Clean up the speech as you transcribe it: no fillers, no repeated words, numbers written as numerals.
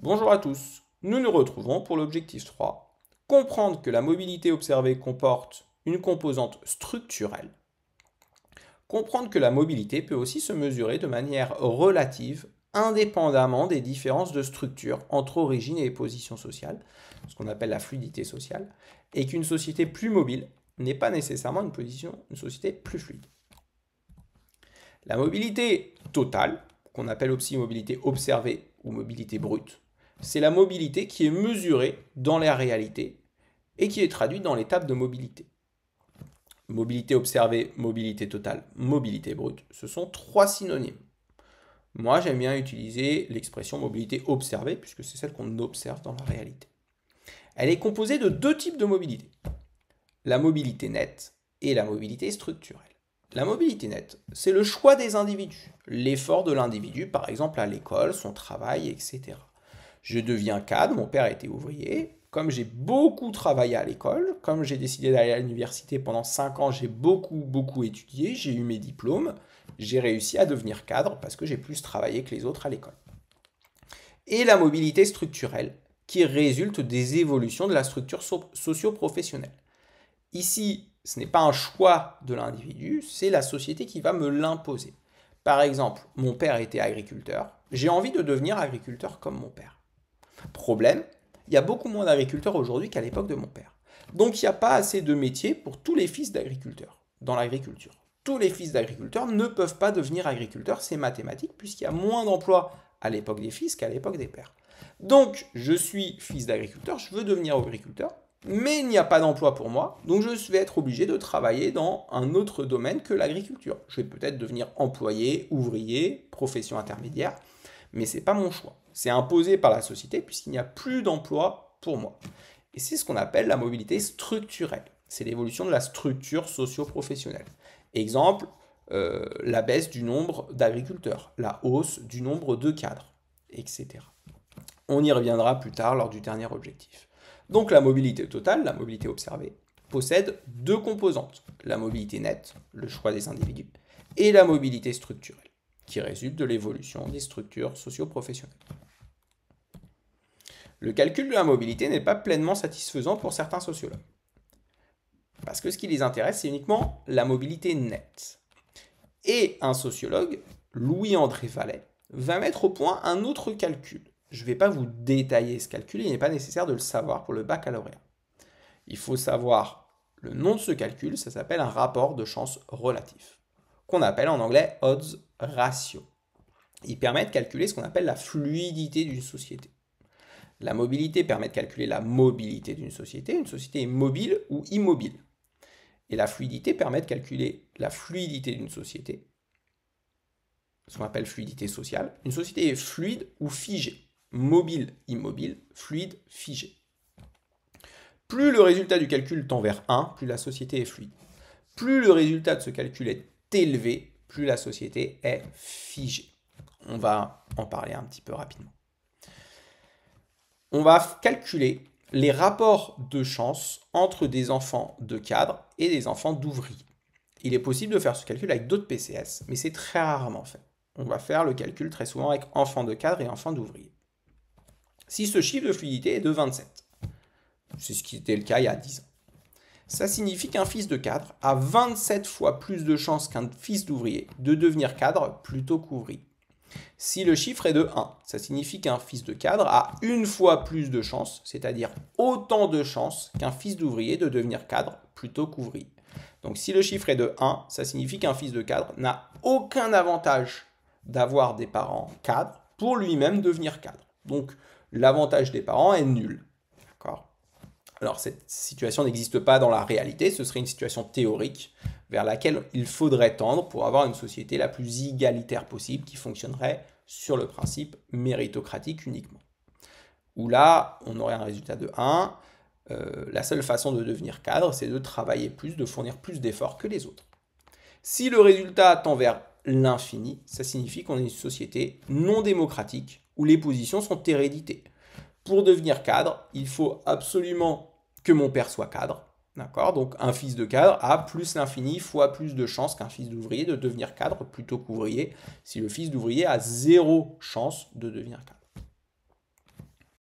Bonjour à tous, nous nous retrouvons pour l'objectif 3. Comprendre que la mobilité observée comporte une composante structurelle. Comprendre que la mobilité peut aussi se mesurer de manière relative, indépendamment des différences de structure entre origine et position sociale, ce qu'on appelle la fluidité sociale, et qu'une société plus mobile n'est pas nécessairement une société plus fluide. La mobilité totale, qu'on appelle aussi mobilité observée ou mobilité brute, c'est la mobilité qui est mesurée dans la réalité et qui est traduite dans l'étape de mobilité. Mobilité observée, mobilité totale, mobilité brute, ce sont trois synonymes. Moi, j'aime bien utiliser l'expression mobilité observée, puisque c'est celle qu'on observe dans la réalité. Elle est composée de deux types de mobilité. La mobilité nette et la mobilité structurelle. La mobilité nette, c'est le choix des individus, l'effort de l'individu, par exemple à l'école, son travail, etc. Je deviens cadre, mon père était ouvrier, comme j'ai beaucoup travaillé à l'école, comme j'ai décidé d'aller à l'université pendant 5 ans, j'ai beaucoup étudié, j'ai eu mes diplômes, j'ai réussi à devenir cadre parce que j'ai plus travaillé que les autres à l'école. Et la mobilité structurelle, qui résulte des évolutions de la structure socio-professionnelle. Ici, ce n'est pas un choix de l'individu, c'est la société qui va me l'imposer. Par exemple, mon père était agriculteur, j'ai envie de devenir agriculteur comme mon père. Problème, il y a beaucoup moins d'agriculteurs aujourd'hui qu'à l'époque de mon père. Donc il n'y a pas assez de métiers pour tous les fils d'agriculteurs dans l'agriculture. Tous les fils d'agriculteurs ne peuvent pas devenir agriculteurs, c'est mathématique, puisqu'il y a moins d'emplois à l'époque des fils qu'à l'époque des pères. Donc je suis fils d'agriculteur, je veux devenir agriculteur, mais il n'y a pas d'emploi pour moi, donc je vais être obligé de travailler dans un autre domaine que l'agriculture. Je vais peut-être devenir employé, ouvrier, profession intermédiaire, mais ce n'est pas mon choix. C'est imposé par la société puisqu'il n'y a plus d'emploi pour moi. Et c'est ce qu'on appelle la mobilité structurelle. C'est l'évolution de la structure socio-professionnelle. Exemple, la baisse du nombre d'agriculteurs, la hausse du nombre de cadres, etc. On y reviendra plus tard lors du dernier objectif. Donc la mobilité totale, la mobilité observée, possède deux composantes. La mobilité nette, le choix des individus, et la mobilité structurelle, qui résulte de l'évolution des structures socio-professionnelles. Le calcul de la mobilité n'est pas pleinement satisfaisant pour certains sociologues. Parce que ce qui les intéresse, c'est uniquement la mobilité nette. Et un sociologue, Louis-André Vallet, va mettre au point un autre calcul. Je ne vais pas vous détailler ce calcul, il n'est pas nécessaire de le savoir pour le baccalauréat. Il faut savoir le nom de ce calcul, ça s'appelle un rapport de chance relatif, qu'on appelle en anglais odds ratio. Il permet de calculer ce qu'on appelle la fluidité d'une société. La mobilité permet de calculer la mobilité d'une société. Une société est mobile ou immobile. Et la fluidité permet de calculer la fluidité d'une société, ce qu'on appelle fluidité sociale. Une société est fluide ou figée. Mobile, immobile, fluide, figé. Plus le résultat du calcul tend vers 1, plus la société est fluide. Plus le résultat de ce calcul est élevé, plus la société est figée. On va en parler un petit peu rapidement. On va calculer les rapports de chance entre des enfants de cadres et des enfants d'ouvriers. Il est possible de faire ce calcul avec d'autres PCS, mais c'est très rarement fait. On va faire le calcul très souvent avec enfants de cadres et enfants d'ouvriers. Si ce chiffre de fluidité est de 27, c'est ce qui était le cas il y a 10 ans, ça signifie qu'un fils de cadre a 27 fois plus de chances qu'un fils d'ouvrier de devenir cadre plutôt qu'ouvrier. Si le chiffre est de 1, ça signifie qu'un fils de cadre a une fois plus de chances, c'est-à-dire autant de chances qu'un fils d'ouvrier de devenir cadre plutôt qu'ouvrier. Donc si le chiffre est de 1, ça signifie qu'un fils de cadre n'a aucun avantage d'avoir des parents cadres pour lui-même devenir cadre. Donc l'avantage des parents est nul. D'accord ? Alors cette situation n'existe pas dans la réalité, ce serait une situation théorique vers laquelle il faudrait tendre pour avoir une société la plus égalitaire possible qui fonctionnerait sur le principe méritocratique uniquement. Où là, on aurait un résultat de 1, la seule façon de devenir cadre, c'est de travailler plus, de fournir plus d'efforts que les autres. Si le résultat tend vers l'infini, ça signifie qu'on est une société non démocratique où les positions sont héréditées. Pour devenir cadre, il faut absolument que mon père soit cadre. D'accord ? Donc un fils de cadre a plus l'infini fois plus de chances qu'un fils d'ouvrier de devenir cadre plutôt qu'ouvrier, si le fils d'ouvrier a 0 chance de devenir cadre.